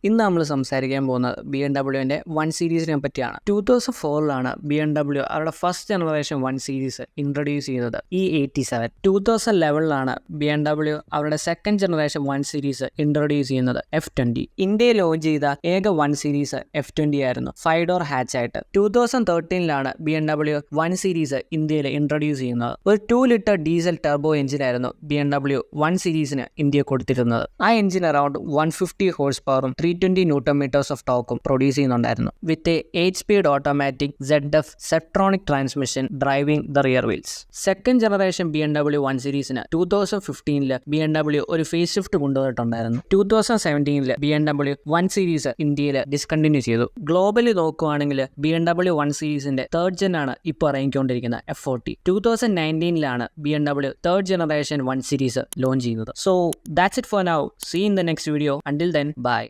ഇന്ന് നമ്മൾ സംസാരിക്കാൻ പോകുന്നത് BMW 1 സീരീസിനെ പറ്റിയാണ്. 2004 BMW അവരുടെ ഫസ്റ്റ് ജനറേഷൻ 1 സീരീസ് ഇൻട്രൊഡ്യൂസ് ചെയ്യുന്നത് E87. 2011 BMW അവരുടെ സെക്കൻഡ് ജനറേഷൻ 1 സീരീസ് ഇൻട്രൊഡ്യൂസ് ചെയ്യുന്നത് F20. ഇന്ത്യയിൽ ലോഞ്ച് ചെയ്ത ഏക 1 സീരീസ് F20 ആയിരുന്നു, 5 ഡോർ ഹാച്ച് ആയിട്ട്. 2013 BMW 1 സീരീസ് ഇന്ത്യയിൽ ഇൻട്രൊഡ്യൂസ് ചെയ്യുന്നത്. ഒരു 2 ലിറ്റർ ഡീസൽ ടർബോ എഞ്ചിനായിരുന്നു BMW 1 സീരീസിന് ഇന്ത്യ കൊടുത്തിരുന്നത്. ആ എഞ്ചിൻ അറൌണ്ട് 150 ഹോഴ്സ് പവറും 320 ന്യൂട്ടൺ മീറ്റേഴ്സ് ഓഫ് ടോർക്കും പ്രൊഡ്യൂസ് ചെയ്യുന്നുണ്ടായിരുന്നു. With 8 speed automatic ZF Steptronic transmission driving the rear wheels. Second generation BMW 1 സീരീസിന് 2015 BMW ഒരു ഫേസ് ഷിഫ്റ്റ് കൊണ്ടുവന്നിട്ടുണ്ടായിരുന്നു. 2017 BMW 1 സീരീസ് ഇന്ത്യയിൽ ഡിസ്കണ്ടിന്യൂ ചെയ്തു. ഗ്ലോബലി നോക്കുകയാണെങ്കിൽ BMW 1 സീരീസിന്റെ തേർഡ് ജെൻ ആണ് ഇപ്പോൾ ഇറങ്ങിക്കൊണ്ടിരിക്കുന്ന F40. 2019 BMW third generation 1 series launch ചെയ്യുന്നത്. So that's it for now. See you in the next video. Until then, bye.